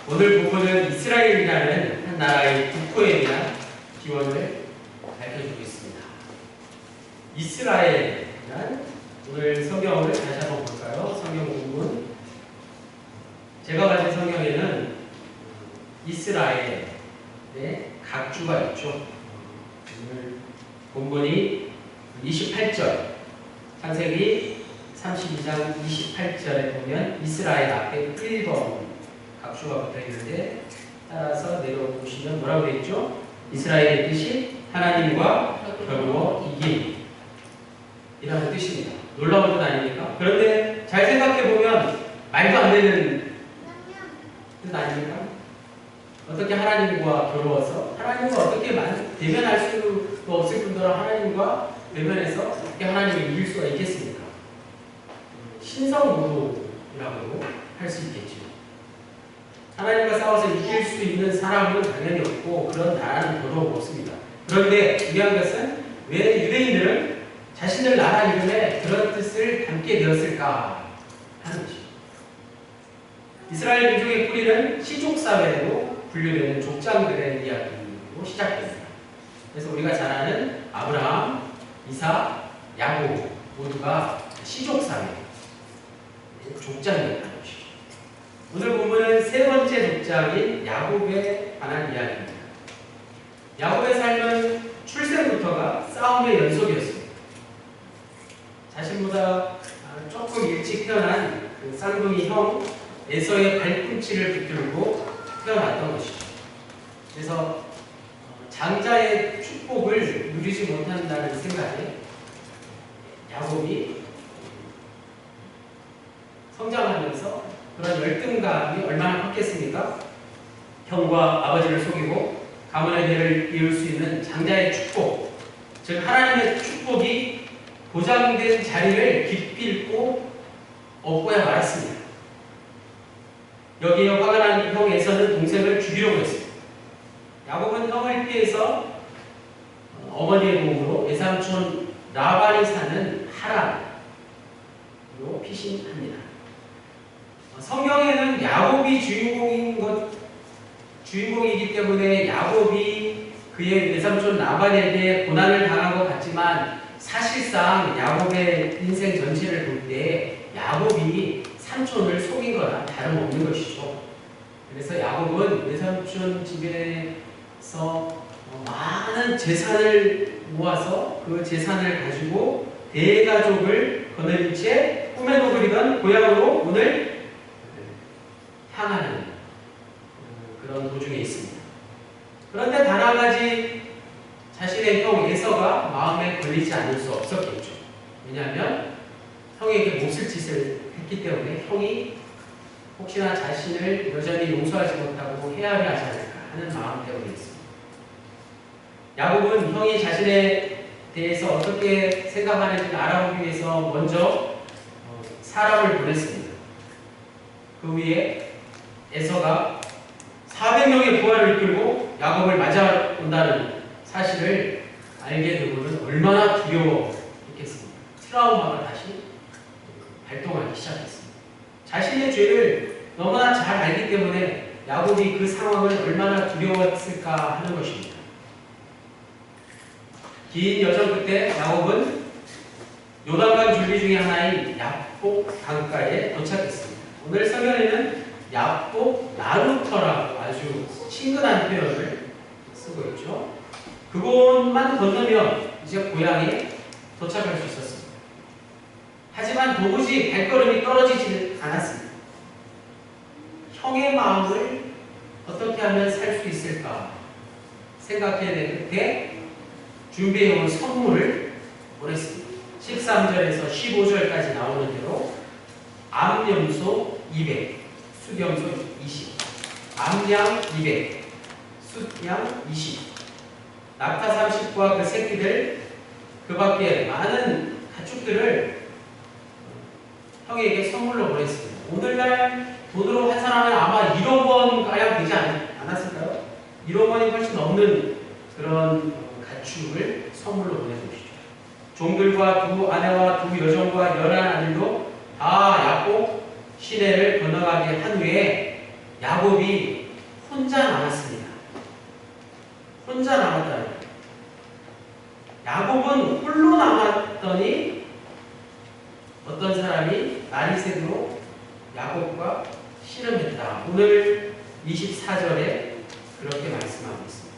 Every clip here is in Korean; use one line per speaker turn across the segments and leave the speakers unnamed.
오늘 본문은 이스라엘이라는 한 나라의 국호에 대한 기원을 밝혀주고 있습니다. 이스라엘이란 오늘 성경을 다시 한번 볼까요? 성경 본문. 제가 가진 성경에는 이스라엘의 각주가 있죠. 오늘 본문이 28절, 창세기 32장 28절에 보면 이스라엘 앞에 1번 각주가 붙어 있는데 따라서 내려보시면 뭐라고 되어 있죠? 이스라엘의 뜻이 하나님과 겨루어 이긴 이라는 뜻입니다. 놀라운 뜻 아닙니까? 그런데 잘 생각해 보면 말도 안 되는 뜻 아닙니까? 어떻게 하나님과 겨루어서 하나님과 어떻게 대면할 수도 없을 뿐더러 하나님과 대면해서 어떻게 하나님을 이길 수가 있겠습니까? 신성모독이라고 할 수 있겠죠. 하나님과 싸워서 이길 수 있는 사람은 당연히 없고 그런 나라는 더더욱 없습니다. 그런데 중요한 것은 왜 유대인들은 자신들 나라 이름에 그런 뜻을 담게 되었을까 하는 것입니다. 이스라엘 민족의 뿌리는 시족사회로 분류되는 족장들의 이야기로 시작됩니다. 그래서 우리가 잘 아는 아브라함, 이삭, 야곱 모두가 시족사회, 족장이었다는 것이죠. 오늘 본문은 세 번째 족장인 야곱에 관한 이야기입니다. 야곱의 삶은 출생부터가 싸움의 연속이었습니다. 자신보다 조금 일찍 태어난 그 쌍둥이 형 에서의 발꿈치를 붙들고 태어났던 것이죠. 그래서 장자의 축복을 누리지 못한다는 생각에 야곱이 성장하면서 그런 열등감이 얼마나 컸겠습니까? 형과 아버지를 속이고 가문의 대를 이을 수 있는 장자의 축복, 즉 하나님의 축복이 보장된 자리를 기필코 얻고야 말았습니다. 여기에 화가 난 형 에서는 동생을 죽이려고 했습니다. 야곱은 형을 피해서 어머니의 도움으로 외삼촌 라반이 사는 하란으로 피신합니다. 성경에는 야곱이 주인공이기 때문에 야곱이 그의 외삼촌 라반에게 고난을 당한 것 같지만 사실상 야곱의 인생 전체를 볼 때 야곱이 삼촌을 속인 거나 다름없는 것이죠. 그래서 야곱은 외삼촌 집에서 많은 재산을 모아서 그 재산을 가지고 대가족을 거느린 채 꿈에도 그리던 고향으로 오늘 향하는 그런 도중에 있습니다. 그런데 단 한 가지 자신의 형 에서가 마음에 걸리지 않을 수 없었겠죠. 왜냐하면 형에게 몹쓸 짓을 했기 때문에 형이 혹시나 자신을 여전히 용서하지 못하고 헤아려 하지 않을까 하는 마음 때문에 있습니다. 야곱은 형이 자신에 대해서 어떻게 생각하는지를 알아보기 위해서 먼저 사람을 보냈습니다. 그 위에 에서가 400명의 부하를 이끌고 야곱을 맞아온다는 사실을 알게 되고는 얼마나 두려워했겠습니까? 트라우마가 다시 발동하기 시작했습니다. 자신의 죄를 너무나 잘 알기 때문에 야곱이 그 상황을 얼마나 두려웠을까 하는 것입니다. 긴 여정 끝에 야곱은 요단강 줄기 중에 하나인 야복 강가에 도착했습니다. 오늘 성경에는 야복 나루터라고 아주 친근한 표현을 쓰고 있죠. 그곳만 건너면 이제 고향에 도착할 수 있었습니다. 하지만 도무지 발걸음이 떨어지지 않았습니다. 형의 마음을 어떻게 하면 살 수 있을까 생각해낸 끝에 준비해온 선물을 보냈습니다. 13절에서 15절까지 나오는 대로 암염소 200, 숫염소 20, 암양 200, 숫양 20, 낙타 30과 그 새끼들, 그 밖에 많은 가축들을 형에게 선물로 보냈습니다. 오늘날 돈으로 환산하면 아마 1억 원가량 되지 않았을까요? 1억 원이 훨씬 넘는 그런 가축을 선물로 보내주시죠. 종들과 두 아내와 두 여종과 11아들도 다 야곱 시내를 건너가게 한 후에 야곱이 야곱은 홀로 남았더니 어떤 사람이 날이 새도록 야곱과 씨름했다. 오늘 24절에 그렇게 말씀하고 있습니다.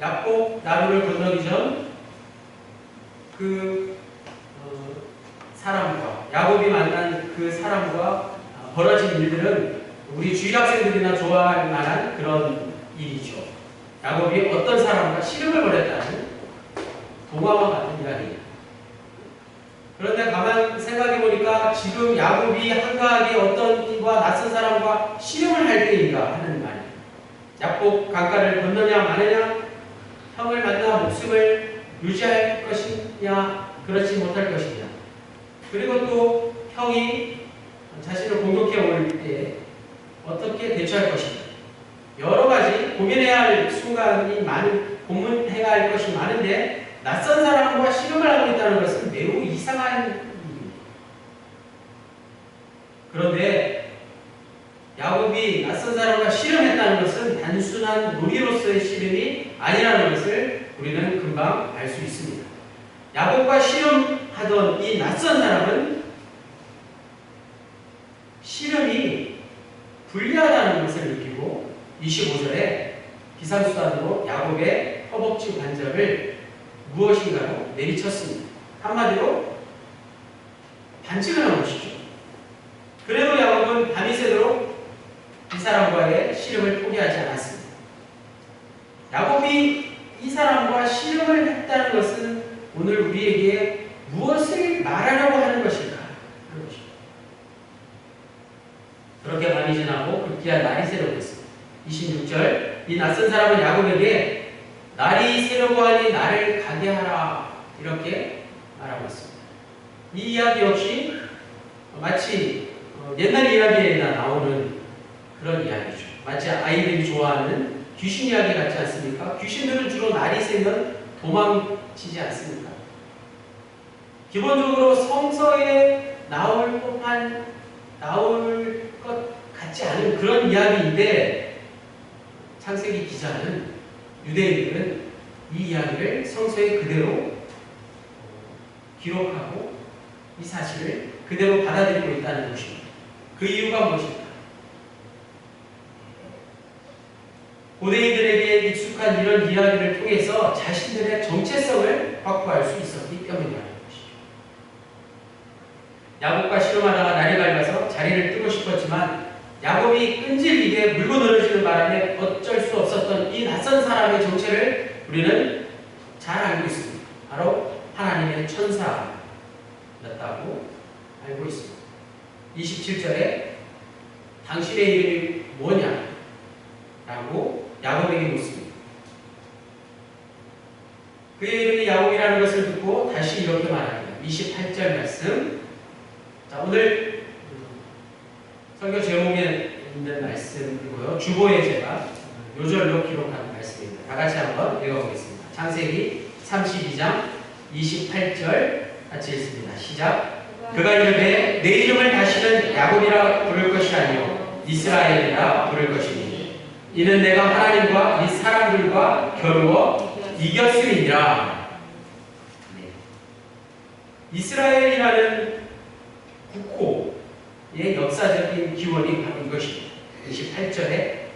야곱 나루를 건너기 전 그 사람과 야곱이 만난 그 사람과 벌어진 일들은 우리 주일학생들이나 좋아할 만한 그런 일이죠. 야곱이 어떤 사람과 씨름을 벌였다는 동화와 같은 이야기입니다. 그런데 가만 생각해 보니까 지금 야곱이 한가하게 어떤 이와 낯선 사람과 씨름을 할 때인가 하는 말이에요. 야곱 강가를 건너냐 마느냐, 형을 만나 목숨을 유지할 것이냐 그렇지 못할 것이냐, 그리고 또 형이 자신을 공격해 올 때 어떻게 대처할 것이냐, 여러 가지 고민해야 할 순간이 고민해야 할 것이 많은데 낯선 사람과 씨름을 하고 있다는 것은 매우 이상한 일입니다. 그런데 야곱이 낯선 사람과 씨름했다는 것은 단순한 놀이로서의 씨름이 아니라는 것을 우리는 금방 알 수 있습니다. 야곱과 씨름하던 이 낯선 사람은 씨름이 불리하다는 것을 느끼고 25절에 비상수단으로 야곱의 허벅지 관절을 무엇인가로 내리쳤습니다. 한마디로 반칙을 한 것이죠. 그래도 야곱은 밤이 새도록 이 사람과의 씨름을 포기하지 않았습니다. 야곱이 이 사람과 씨름을 했다는 것은 오늘 우리에게 무엇을 말하려고 하는 것일까 하는 것입니다. 그렇게 밤이 지나고 급기야 날이 새려고 했습니다. 26절, 이 낯선 사람은 야곱에게 날이 새려고 하니 나를 가게 하라 이렇게 말하고 있습니다. 이 이야기 역시 마치 옛날 이야기에 나오는 그런 이야기죠. 마치 아이들이 좋아하는 귀신 이야기 같지 않습니까? 귀신들은 주로 날이 새면 도망치지 않습니까? 기본적으로 성서에 나올 것 같지 않은 그런 이야기인데 창세기 기자는 유대인들은 이 이야기를 성서에 그대로 기록하고 이 사실을 그대로 받아들이고 있다는 것입니다. 그 이유가 무엇일까? 고대인들에게 익숙한 이런 이야기를 통해서 자신들의 정체성을 확보할 수 있었기 때문이라는 것이죠. 야곱과 씨름하다가 날이 밝아서 자리를 뜨고 싶었지만 야곱이 끈질기게 물고 늘어지는 바람에 어쩔 수 없었던 이 낯선 사람의 정체를 우리는 잘 알고 있습니다. 바로 하나님의 천사였다고 알고 있습니다. 27절에 당신의 이름이 뭐냐? 라고 야곱에게 묻습니다. 그의 이름이 야곱이라는 것을 듣고 다시 이렇게 말합니다. 28절 말씀. 자, 오늘 설교 제목에 있는 말씀이고요. 주보에 제가 요절로 기록한 말씀입니다. 다 같이 한번 읽어보겠습니다. 창세기 32장 28절 같이 읽습니다. 시작. 그가 이르되 내 이름을 다시는 야곱이라 부를 것이 아니요 이스라엘이라 부를 것이니 이는 내가 하나님과 이 사람들과 겨루어 이겼음이니라. 네. 이스라엘이라는 국호의 역사적인 기원이 바로 이것입니다. 28절에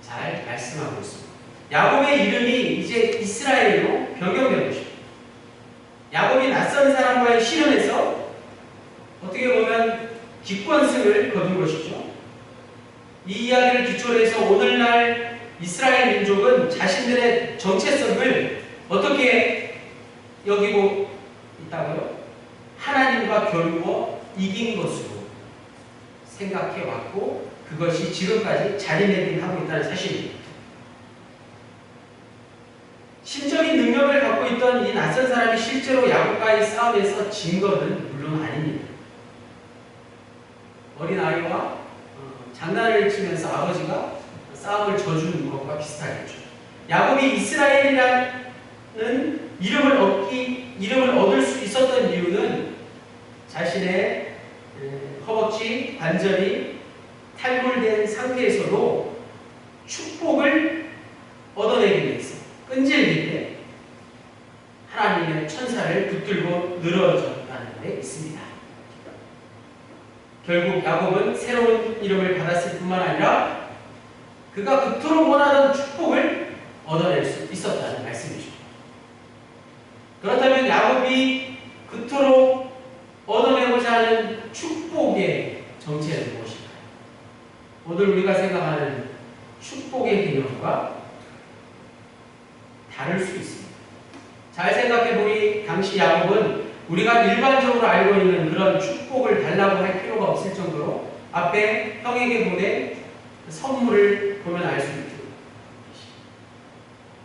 잘 말씀하고 있습니다. 야곱의 이름이 이제 이스라엘로 변경된 것입니다. 야곱이 낯선 사람과의 씨름에서 어떻게 보면 기권승을 거둔 것이죠. 이 이야기를 기초로 해서 오늘날 이스라엘 민족은 자신들의 정체성을 어떻게 여기고 있다고요? 하나님과 겨루어 이긴 것으로 생각해 왔고 그것이 지금까지 자리매김하고 있다는 사실입니다. 신적인 능력을 갖고 있던 이 낯선 사람이 실제로 야곱과의 싸움에서 진 것은 물론 아닙니다. 어린아이와 장난을 치면서 아버지가 싸움을 져주는 것과 비슷하겠죠. 야곱이 이스라엘이라는 이름을 얻을 수 있었던 이유는 자신의 허벅지 관절이 탈골된 상태에서도 축복을 얻어내기 위해서 끈질기게 늘어졌다는 데 있습니다. 결국 야곱은 새로운 이름을 받았을 뿐만 아니라 그가 그토록 원하던 축복을 얻어낼 수 있었다는 말씀이죠. 그렇다면 야곱이 그토록 얻어내고자 하는 축복의 정체는 무엇일까요? 오늘 우리가 생각하는 축복의 개념과 다를 수 있습니다. 잘 생각해보니 당시 야곱은 우리가 일반적으로 알고 있는 그런 축복을 달라고 할 필요가 없을 정도로 앞에 형에게 보낸 선물을 보면 알 수 있죠.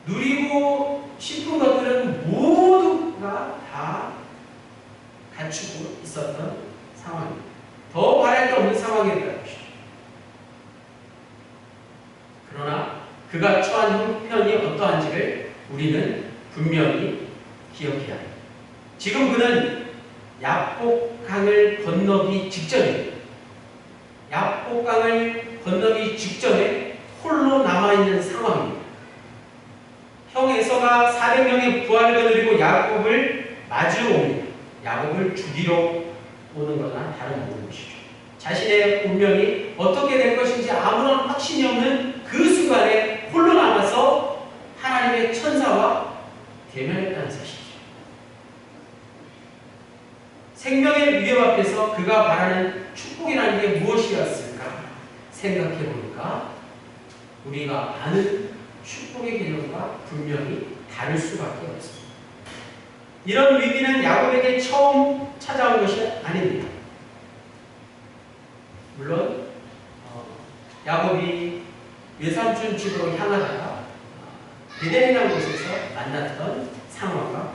누리고 싶은 것들은 모두가 다 갖추고 있었던 상황입니다. 더 바랄 게 없는 상황이었다는 것이죠. 그러나 그가 처한 형편이 어떠한지를 우리는 분명히 기억해야 합니다. 지금 그는 야복강을 건너기 직전입니다. 야복강을 건너기 직전에 홀로 남아있는 상황입니다. 형 에서가 400명의 부하를 거느리고 야곱을 맞으러 옵니다. 야곱을 죽이러 오는 것과 다른 모든 것이죠. 자신의 운명이 어떻게 될 것인지 아무런 확신이 없는 그 순간에 홀로 남아서 하나님의 천사와 대면했다는 사실이죠. 생명의 위협 앞에서 그가 바라는 축복이라는 게 무엇이었을까 생각해 보니까 우리가 아는 축복의 개념과 분명히 다를 수밖에 없습니다. 이런 위기는 야곱에게 처음 찾아온 것이 아닙니다. 물론 야곱이 외삼촌 집으로 향하다가 베델이라는 곳에서 만났던 상황과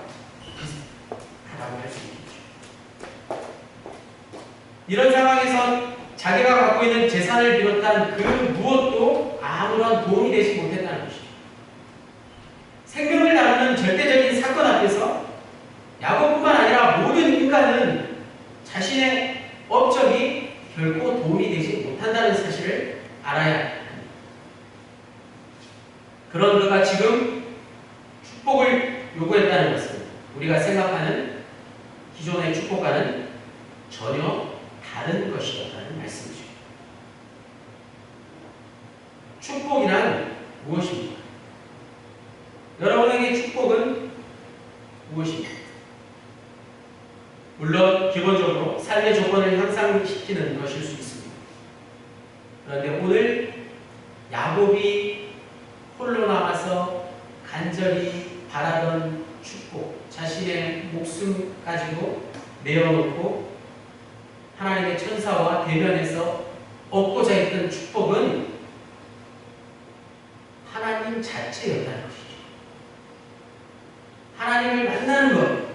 비슷하다고 할 수 있겠죠. 이런 상황에선 자기가 갖고 있는 재산을 비롯한 그 무엇도 아무런 도움이 되지 못했다는 것이죠. 생명을 다루는 절대적인 사건 앞에서 야곱뿐만 아니라 모든 인간은 자신의 업적이 결코 도움이 되지 못한다는 사실을 알아야 합니다. 그런 그가 지금 축복을 요구했다는 것은 우리가 생각하는 기존의 축복과는 전혀 다른 것이었다는 말씀이죠. 축복이란 무엇입니까? 여러분에게 축복은 무엇입니까? 물론 기본적으로 삶의 조건을 향상시키는 것일 수 있습니다. 그런데 오늘 야곱이 홀로 남아서 간절히 바라던 축복, 자신의 목숨 가지고 내어놓고 하나님의 천사와 대면해서 얻고자 했던 축복은 하나님 자체였다는 것이죠. 하나님을 만나는 것,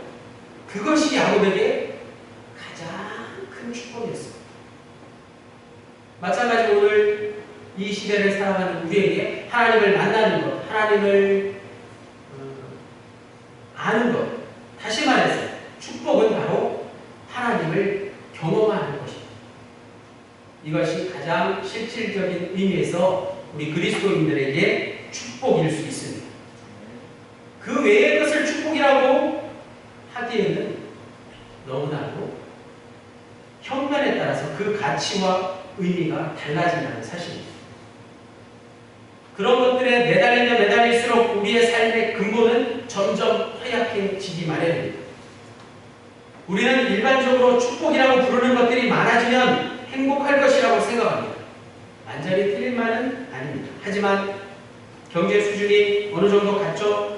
그것이 야곱에게 가장 큰 축복이었습니다. 마찬가지로 오늘 이 시대를 살아가는 우리에게 하나님을 만나는 것, 하나님을 아는 것, 다시 말해서 축복은 바로 하나님을 경험하는 것입니다. 이것이 가장 실질적인 의미에서 우리 그리스도인들에게 축복일 수 있습니다. 그 외의 것을 축복이라고 하기에는 너무나도 형편에 따라서 그 가치와 의미가 달라진다는 사실입니다. 그런 것들에 매달리면 매달릴수록 우리의 삶의 근본은 점점 허약해지기 마련입니다. 우리는 일반적으로 축복이라고 부르는 것들이 많아지면 행복할 것이라고 생각합니다. 완전히 틀린 말은 아닙니다. 하지만 경제 수준이 어느 정도 갖춰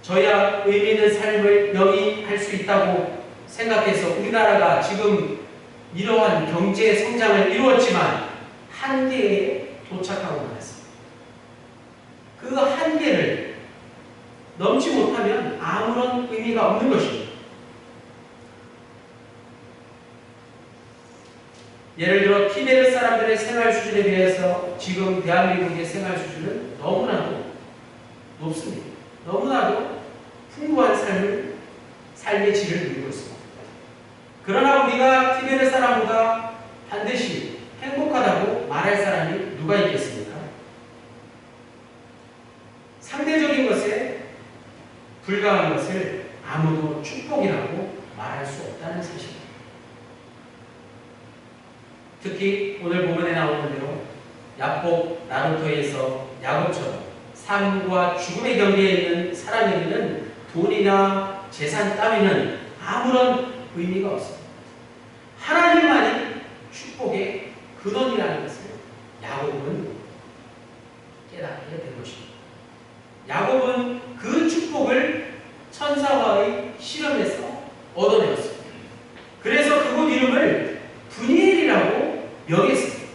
저야 의미 있는 삶을 영위할 수 있다고 생각해서 우리나라가 지금 이러한 경제 성장을 이루었지만 한계에 도착하고 말았습니다. 그 한계를 넘지 못하면 아무런 의미가 없는 것입니다. 예를 들어 티베트 사람들의 생활 수준에 비해서 지금 대한민국의 생활 수준은 너무나도 높습니다. 너무나도 풍부한 삶의 질을 누리고 있습니다. 그러나 우리가 티베트 사람보다 반드시 행복하다고 말할 사람이 누가 있겠습니까? 상대적인 것에 불과한 것을 아무도 축복이라고 말할 수 없다는 사실입니다. 특히 오늘 본문에 나오는 대로 야곱 나루토에서 야곱처럼 삶과 죽음의 경계에 있는 사람에게는 돈이나 재산 따위는 아무런 의미가 없습니다. 하나님만이 축복의 근원이라는 것을 야곱은 깨닫게 된 것입니다. 야곱은 그 축복을 천사와의 실험에서 얻어내었습니다. 그래서 그곳 이름을 브니엘이라고 명했습니다.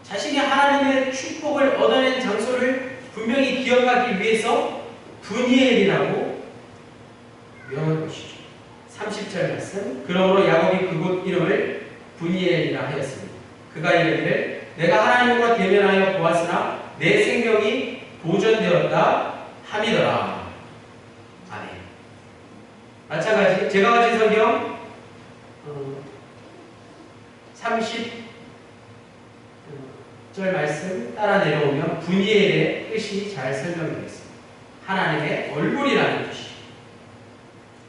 자신이 하나님의 축복을 얻어낸 장소를 분명히 기억하기 위해서 브니엘이라고 명한 것이죠. 30절 말씀. 그러므로 야곱이 그곳 이름을 브니엘이라 하였습니다. 그가 이르기를 내가 하나님과 대면하여 보았으나 내 생명이 보존되었다 함이더라. 아멘. 마찬가지 제가 가진 성경 30절 말씀 따라 내려오면 브니엘의 뜻이 잘 설명되어 있습니다. 하나님의 얼굴이라는 뜻이죠.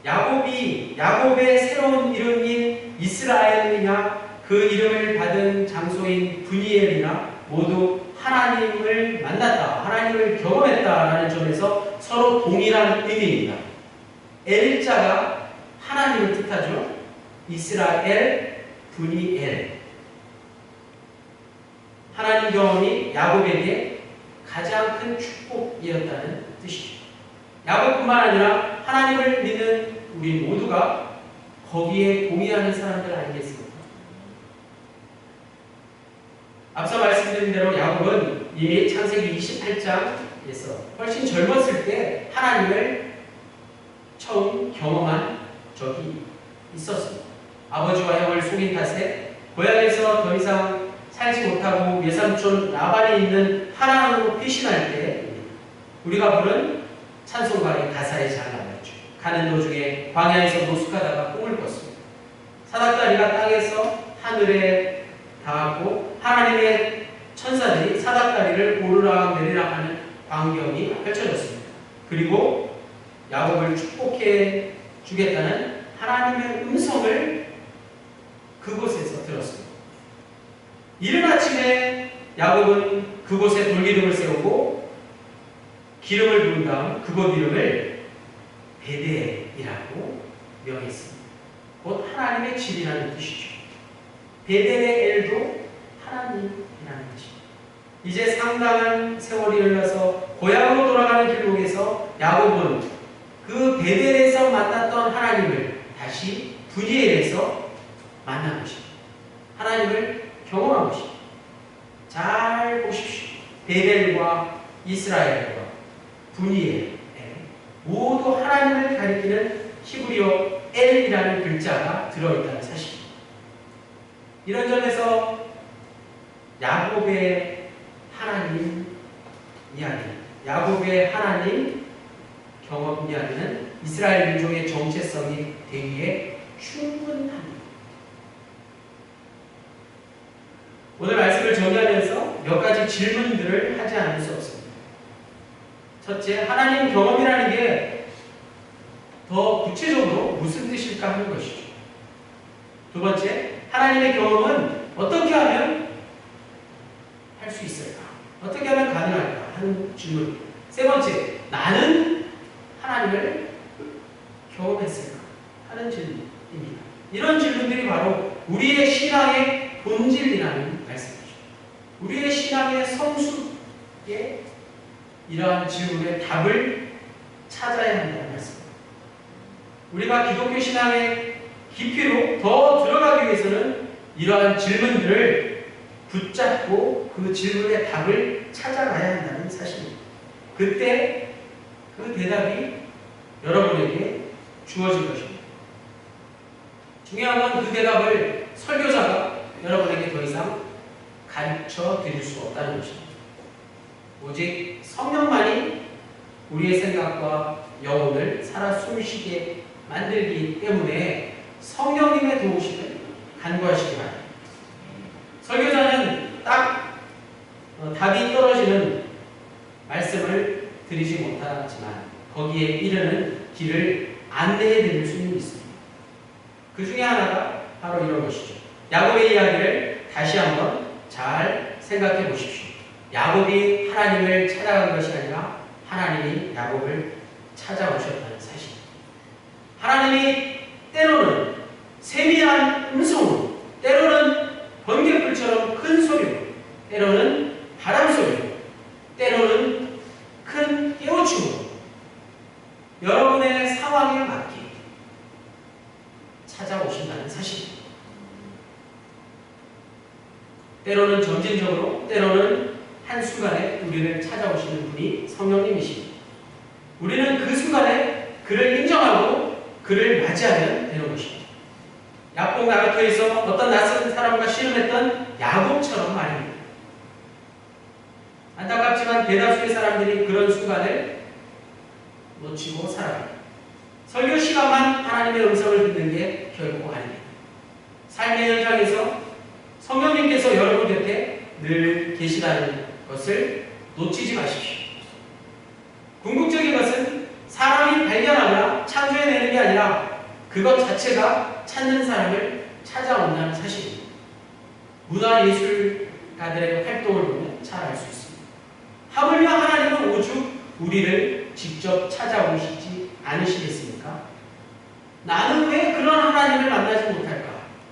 야곱의 새로운 이름인 이스라엘이나 그 이름을 받은 장소인 브니엘이나 모두 하나님을 만났다, 하나님을 경험했다라는 점에서 서로 동일한 의미입니다. 엘자가 하나님을 뜻하죠. 이스라엘, 브니엘. 하나님 경험이 야곱에게 가장 큰 축복이었다는 뜻이죠. 야곱뿐만 아니라 하나님을 믿는 우리 모두가 거기에 동의하는 사람들 아니겠습니까? 앞서 말씀드린 대로 야곱은 이미 창세기 28장에서 훨씬 젊었을 때 하나님을 처음 경험한 적이 있었습니다. 아버지와 형을 속인 탓에 고향에서 더 이상 살지 못하고 외삼촌 라반이 있는 하란으로 피신할 때 우리가 부른 찬송가의 가사에 잘 나와있죠. 가는 도중에 광야에서 노숙하다가 꿈을 꿨습니다. 사닥다리가 땅에서 하늘에 닿았고 하나님의 천사들이 사닥다리를 오르락 내리락 하는 광경이 펼쳐졌습니다. 그리고 야곱을 축복해 주겠다는 하나님의 음성을 그곳에서 들었습니다. 이른 아침에 야곱은 그곳에 돌기둥을 세우고 기름을 부은 다음 그곳 이름을 베델이라고 명했습니다. 곧 하나님의 집이라는 뜻이죠. 베델의 엘도 하나님이라는 뜻입니다. 이제 상당한 세월이 흘러서 고향으로 돌아가는 길목에서 야곱은 그 베델에서 만났던 하나님을 다시 브니엘에서 만난 것입니다. 하나님을 경험한 것입니다. 잘 보십시오. 베델과 이스라엘과 브니엘 모두 하나님을 가리키는 히브리어 엘이라는 글자가 들어있다는 사실입니다. 이런 점에서 야곱의 하나님 이야기, 야곱의 하나님 경험 이야기는 이스라엘 민족의 정체성이 되기에 충분합니다. 오늘 말씀을 정리하면서 몇 가지 질문들을 하지 않을 수 없습니다. 첫째, 하나님 경험이라는 게 더 구체적으로 무슨 뜻일까 하는 것이죠. 두 번째, 하나님의 경험은 어떻게 하면 할 수 있을까? 어떻게 하면 가능할까? 하는 질문. 세 번째, 나는 하나님을 경험했을까? 하는 질문입니다. 이런 질문들이 바로 우리의 신앙의 본질이라는 말씀이죠. 우리의 신앙의 성숙에 이러한 질문의 답을 찾아야 한다는 말씀입니다. 우리가 기독교 신앙의 깊이로 더 들어가기 위해서는 이러한 질문들을 붙잡고 그 질문의 답을 찾아가야 한다는 사실입니다. 그때 그 대답이 여러분에게 주어질 것입니다. 중요한 건 그 대답을 설교자가 여러분에게 더 이상 가르쳐 드릴 수 없다는 것입니다. 오직 성령만이 우리의 생각과 영혼을 살아 숨쉬게 만들기 때문에 성령님의 도우심을 간구하시기 바랍니다. 설교자는 딱 답이 떨어지는 말씀을 드리지 못하지만 거기에 이르는 길을 안내해 드릴 수는 있습니다. 그 중에 하나가 바로 이런 것이죠. 야곱의 이야기를 다시 한번 잘 생각해 보십시오. 야곱이 하나님을 찾아간 것이 아니라 하나님이 야곱을 찾아오셨다는 사실. 하나님이 때로는 세미한 음성으로, 때로는 번개불처럼 큰 소리로, 때로는 바람 소리로, 때로는 큰 깨우침으로 여러분의 상황에 맞게 찾아오신다는 사실입니다. 때로는 점진적으로, 때로는 한순간에 우리를 찾아오시는 분이 성령님이십니다. 우리는 그 순간에 그를 인정하고 그를 맞이하면 되는 것입니다. 야복 나루토에서 어떤 낯선 사람과 씨름했던 야곱처럼 말입니다. 안타깝지만 대다수의 사람들이 그런 순간을 놓치고 살아갑니다. 설교 시간만 하나님의 음성을 듣는 게 결코 아닙니다. 삶의 현장에서 성령님께서 여러분 곁에 늘 계시다는 것을 놓치지 마십시오. 궁극적인 것은 사람이 발견하거나 창조해내는 게 아니라 그것 자체가 찾는 사람을 찾아온다는 사실입니다. 문화예술가들의 활동을 보면 잘 알 수 있습니다. 하물며 하나님은 오죽 우리를 직접 찾아오시지 않으시겠습니까? 나는 왜 그런 하나님을 만나지 못할까?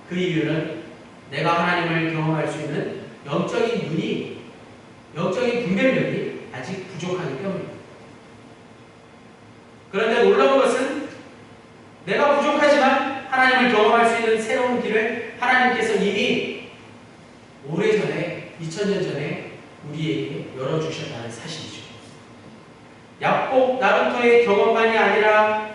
그 이유는 내가 하나님을 경험할 수 있는 영적인 눈이, 영적인 분별력이 아직 부족하기 때문입니다. 그런데 놀라운 것은 내가 부족하지만 하나님을 경험할 수 있는 새로운 길을 하나님께서 이미 오래전에, 2000년 전에 우리에게 열어주셨다는 사실이죠. 야곱 나루토의 경험만이 아니라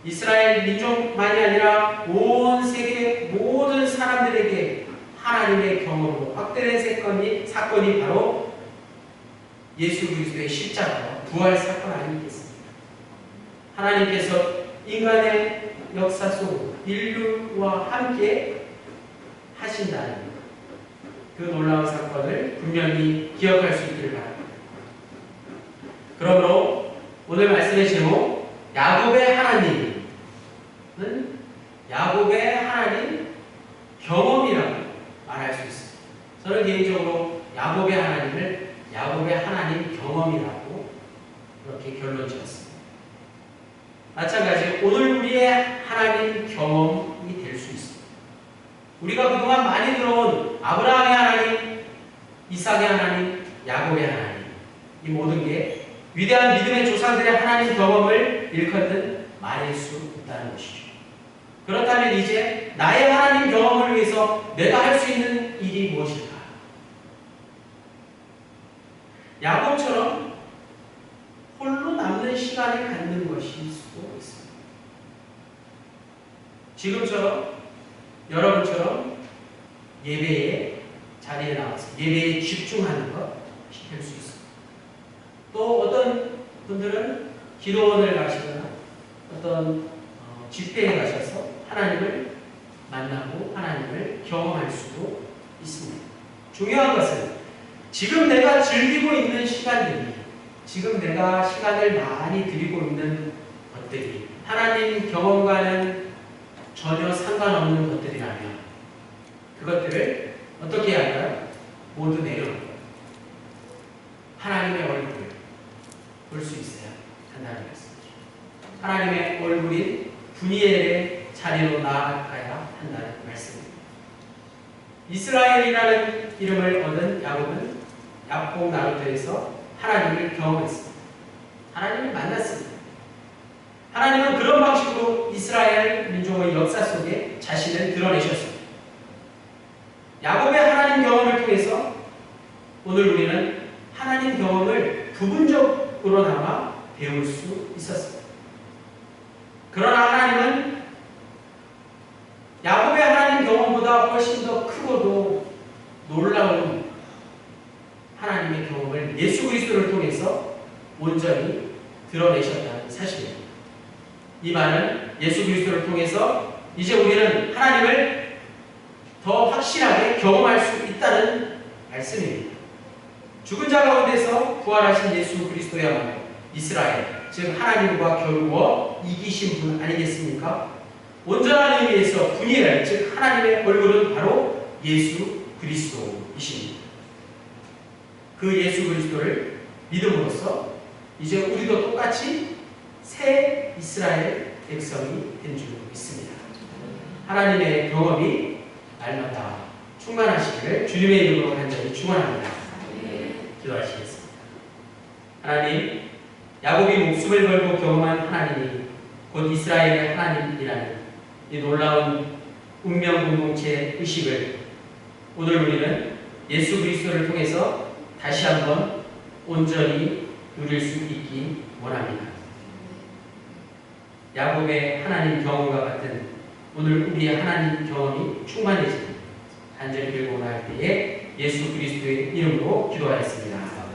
이스라엘 민족만이 아니라 온 세계 모든 사람들에게 하나님의 경험으로 확대된 사건이 바로 예수 그리스도의 십자가와 부활 사건 아니겠습니까? 하나님께서 인간의 역사 속으로 인류와 함께 하신다는 그 놀라운 사건을 분명히 기억할 수 있기를 바랍니다. 그러므로 오늘 말씀의 제목 야곱의 하나님은 야곱의 하나님 경험이라고 말할 수 있습니다. 저는 개인적으로 야곱의 하나님을 야곱의 하나님 경험이라고 그렇게 결론 지었습니다. 마찬가지로 오늘 우리의 하나님 경험이 될 수 있습니다. 우리가 그동안 많이 들어온 아브라함의 하나님, 이삭의 하나님, 야곱의 하나님, 이 모든 게 위대한 믿음의 조상들의 하나님 경험을 일컫는 말일 수 있다는 것이죠. 그렇다면 이제 나의 하나님 경험을 위해서 내가 할 수 있는 일이 무엇일까? 야곱처럼 홀로 남는 시간을 갖는 것일 수도 있습니다. 지금처럼 여러분처럼 예배의 자리에 나와서 예배에 집중하는 것이 될 수 있습니다. 또 어떤 분들은 기도원을 가시거나 어떤 집회에 가셔서 하나님을 만나고 하나님을 경험할 수도 있습니다. 중요한 것은 지금 내가 즐기고 있는 시간들이, 지금 내가 시간을 많이 들이고 있는 것들이 하나님 경험과는 전혀 상관없는 것들이라면 그것들을 어떻게 해야 할까요? 모두 내려놓고 하나님의 얼굴을 볼 수 있어야 한다는 것이죠. 하나님의 얼굴인 분이엘의 자리로 나아가야 한다는 말씀입니다. 이스라엘이라는 이름을 얻은 야곱은 야곱 나루토에서 하나님을 경험했습니다. 하나님을 만났습니다. 하나님은 그런 방식으로 이스라엘 민족의 역사 속에 자신을 드러내셨습니다. 야곱의 하나님 경험을 통해서 오늘 우리는 하나님 경험을 부분적으로나마 배울 수 있었습니다. 그러나 하나님은 야곱의 하나님 경험보다 훨씬 더 크고도 놀라운 하나님의 경험을 예수 그리스도를 통해서 온전히 드러내셨다는 사실입니다. 이 말은 예수 그리스도를 통해서 이제 우리는 하나님을 더 확실하게 경험할 수 있다는 말씀입니다. 죽은 자 가운데서 부활하신 예수 그리스도야말로 이스라엘, 즉 하나님과 겨루어 이기신 분 아니겠습니까? 온전한 의미에서 분이엘, 즉 하나님의 얼굴은 바로 예수 그리스도이십니다. 그 예수 그리스도를 믿음으로써 이제 우리도 똑같이 새 이스라엘 백성이 된 줄 믿습니다. 하나님의 경험이 날마다 충만하시기를 주님의 이름으로 간절히 축원합니다. 기도하시겠습니다. 하나님, 야곱이 목숨을 걸고 경험한 하나님이 곧 이스라엘의 하나님이라는 이 놀라운 운명 공동체 의식을 오늘 우리는 예수 그리스도를 통해서 다시 한번 온전히 누릴 수 있기 원합니다. 야곱의 하나님 경험과 같은 오늘 우리의 하나님 경험이 충만해지는 간절히 빌고 날 때에 예수 그리스도의 이름으로 기도하였습니다.